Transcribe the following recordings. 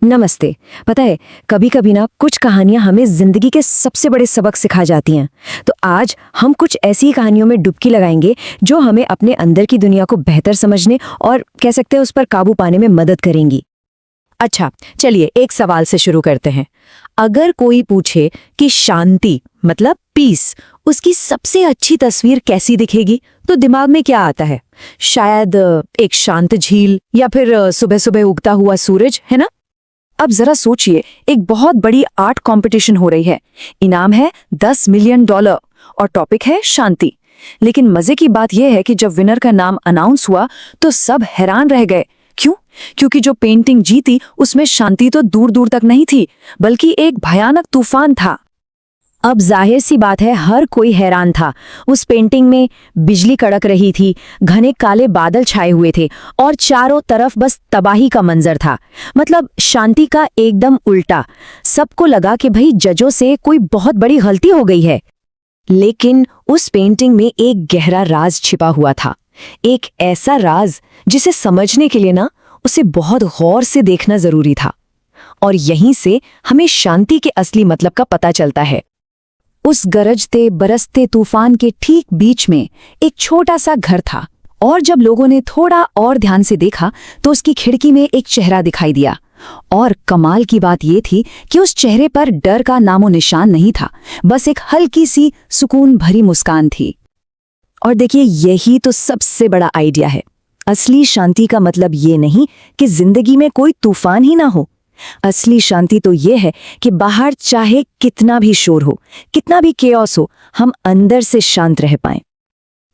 नमस्ते। पता है, कभी कभी ना कुछ कहानियां हमें जिंदगी के सबसे बड़े सबक सिखा जाती हैं। तो आज हम कुछ ऐसी कहानियों में डुबकी लगाएंगे जो हमें अपने अंदर की दुनिया को बेहतर समझने और कह सकते हैं उस पर काबू पाने में मदद करेंगी। अच्छा, चलिए एक सवाल से शुरू करते हैं। अगर कोई पूछे कि शांति मतलब पीस, उसकी सबसे अच्छी तस्वीर कैसी दिखेगी, तो दिमाग में क्या आता है? शायद एक शांत झील या फिर सुबह सुबह उगता हुआ सूरज, है ना? अब जरा सोचिए, एक बहुत बड़ी आर्ट कंपटीशन हो रही है। इनाम है $10 मिलियन और टॉपिक है शांति। लेकिन मजे की बात यह है कि जब विनर का नाम अनाउंस हुआ तो सब हैरान रह गए। क्यों? क्योंकि जो पेंटिंग जीती उसमें शांति तो दूर दूर तक नहीं थी, बल्कि एक भयानक तूफान था। अब जाहिर सी बात है, हर कोई हैरान था। उस पेंटिंग में बिजली कड़क रही थी, घने काले बादल छाए हुए थे और चारों तरफ बस तबाही का मंजर था। मतलब शांति का एकदम उल्टा। सबको लगा कि भाई जजों से कोई बहुत बड़ी गलती हो गई है। लेकिन उस पेंटिंग में एक गहरा राज छिपा हुआ था। एक ऐसा राज जिसे समझने के लिए ना उसे बहुत गौर से देखना जरूरी था। और यहीं से हमें शांति के असली मतलब का पता चलता है। उस गरजते बरसते तूफान के ठीक बीच में एक छोटा सा घर था, और जब लोगों ने थोड़ा और ध्यान से देखा तो उसकी खिड़की में एक चेहरा दिखाई दिया। और कमाल की बात यह थी कि उस चेहरे पर डर का नामो निशान नहीं था, बस एक हल्की सी सुकून भरी मुस्कान थी। और देखिए, यही तो सबसे बड़ा आइडिया है। असली शांति का मतलब ये नहीं कि जिंदगी में कोई तूफान ही ना हो। असली शांति तो ये है कि बाहर चाहे कितना भी शोर हो, कितना भी केओस हो, हम अंदर से शांत रह पाएं।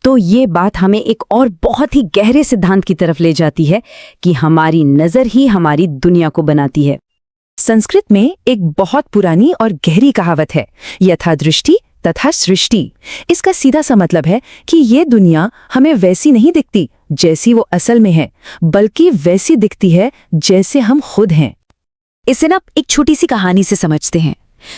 तो ये बात हमें एक और बहुत ही गहरे सिद्धांत की तरफ ले जाती है कि हमारी नजर ही हमारी दुनिया को बनाती है। संस्कृत में एक बहुत पुरानी और गहरी कहावत है, यथा दृष्टि तथा सृष्टि। इसका सीधा सा मतलब है कि ये दुनिया हमें वैसी नहीं दिखती जैसी वो असल में है, बल्कि वैसी दिखती है जैसे हम खुद हैं। इसे ना एक छोटी सी कहानी से समझते हैं।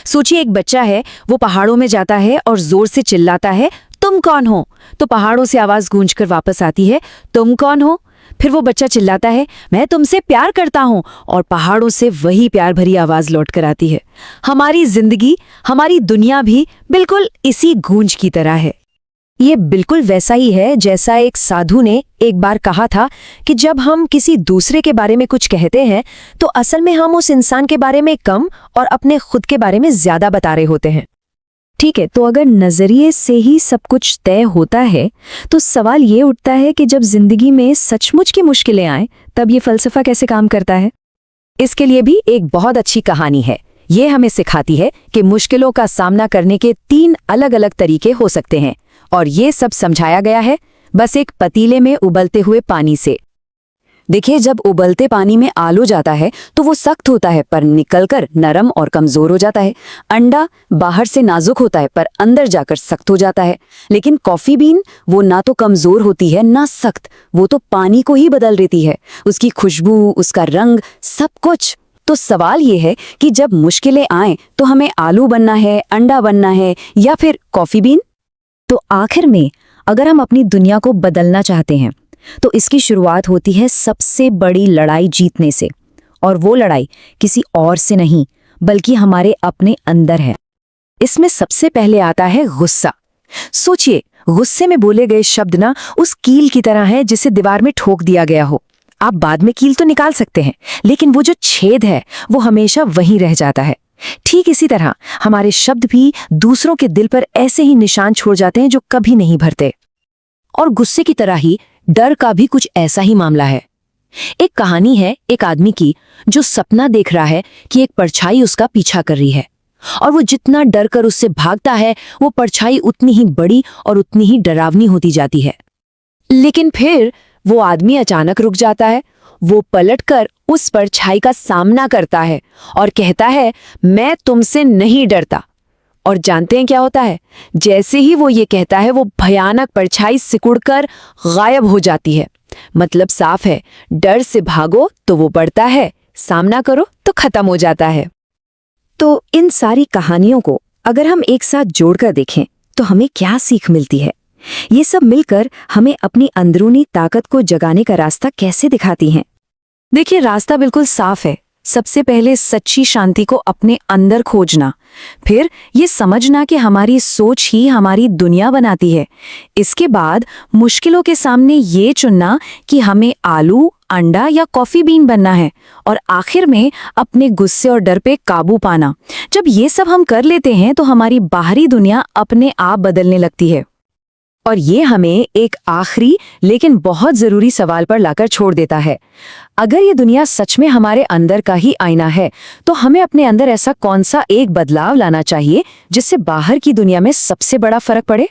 सोचिए, एक बच्चा है, वो पहाड़ों में जाता है और जोर से चिल्लाता है, तुम कौन हो? तो पहाड़ों से आवाज गूंजकर वापस आती है, तुम कौन हो? फिर वो बच्चा चिल्लाता है, मैं तुमसे प्यार करता हूं, और पहाड़ों से वही प्यार भरी आवाज लौट कर आती है। हमारी जिंदगी, हमारी दुनिया भी बिल्कुल इसी गूंज की तरह है। ये बिल्कुल वैसा ही है जैसा एक साधु ने एक बार कहा था कि जब हम किसी दूसरे के बारे में कुछ कहते हैं तो असल में हम उस इंसान के बारे में कम और अपने खुद के बारे में ज्यादा बता रहे होते हैं। ठीक है, तो अगर नजरिए से ही सब कुछ तय होता है तो सवाल ये उठता है कि जब जिंदगी में सचमुच की मुश्किलें आए तब ये फलसफा कैसे काम करता है। इसके लिए भी एक बहुत अच्छी कहानी है। ये हमें सिखाती है कि मुश्किलों का सामना करने के 3 अलग अलग तरीके हो सकते हैं, और ये सब समझाया गया है बस एक पतीले में उबलते हुए पानी से। देखिए, जब उबलते पानी में आलू जाता है तो वो सख्त होता है पर निकलकर नरम और कमजोर हो जाता है। अंडा बाहर से नाजुक होता है पर अंदर जाकर सख्त हो जाता है। लेकिन कॉफी बीन, वो ना तो कमजोर होती है ना सख्त, वो तो पानी को ही बदल देती है। उसकी खुशबू, उसका रंग, सब कुछ। तो सवाल ये है कि जब मुश्किलें आए तो हमें आलू बनना है, अंडा बनना है, या फिर कॉफी बीन? तो आखिर में अगर हम अपनी दुनिया को बदलना चाहते हैं तो इसकी शुरुआत होती है सबसे बड़ी लड़ाई जीतने से। और वो लड़ाई किसी और से नहीं बल्कि हमारे अपने अंदर है। इसमें सबसे पहले आता है गुस्सा। सोचिए, गुस्से में बोले गए शब्द ना उस कील की तरह है जिसे दीवार में ठोक दिया गया हो। आप बाद में कील तो निकाल सकते हैं, लेकिन वो जो छेद है वो हमेशा वहीं रह जाता है। ठीक इसी तरह हमारे शब्द भी दूसरों के दिल पर ऐसे ही निशान छोड़ जाते हैं जो कभी नहीं भरते। और गुस्से की तरह ही डर का भी कुछ ऐसा ही मामला है। एक कहानी है एक आदमी की जो सपना देख रहा है कि एक परछाई उसका पीछा कर रही है, और वो जितना डर कर उससे भागता है वो परछाई उतनी ही बड़ी और उतनी ही डरावनी होती जाती है। लेकिन फिर वो आदमी अचानक रुक जाता है। वो पलटकर उस परछाई का सामना करता है और कहता है, मैं तुमसे नहीं डरता। और जानते हैं क्या होता है? जैसे ही वो ये कहता है वो भयानक परछाई सिकुड़कर गायब हो जाती है। मतलब साफ है, डर से भागो तो वो बढ़ता है, सामना करो तो खत्म हो जाता है। तो इन सारी कहानियों को अगर हम एक साथ जोड़कर देखें तो हमें क्या सीख मिलती है? ये सब मिलकर हमें अपनी अंदरूनी ताकत को जगाने का रास्ता कैसे दिखाती हैं? देखिए, रास्ता बिल्कुल साफ है। सबसे पहले सच्ची शांति को अपने अंदर खोजना, फिर ये समझना कि हमारी सोच ही हमारी दुनिया बनाती है। इसके बाद मुश्किलों के सामने ये चुनना कि हमें आलू, अंडा या कॉफी बीन बनना है, और आखिर में अपने गुस्से और डर पे काबू पाना। जब ये सब हम कर लेते हैं तो हमारी बाहरी दुनिया अपने आप बदलने लगती है। और ये हमें एक आखिरी लेकिन बहुत जरूरी सवाल पर लाकर छोड़ देता है। अगर ये दुनिया सच में हमारे अंदर का ही आईना है, तो हमें अपने अंदर ऐसा कौन सा एक बदलाव लाना चाहिए जिससे बाहर की दुनिया में सबसे बड़ा फर्क पड़े?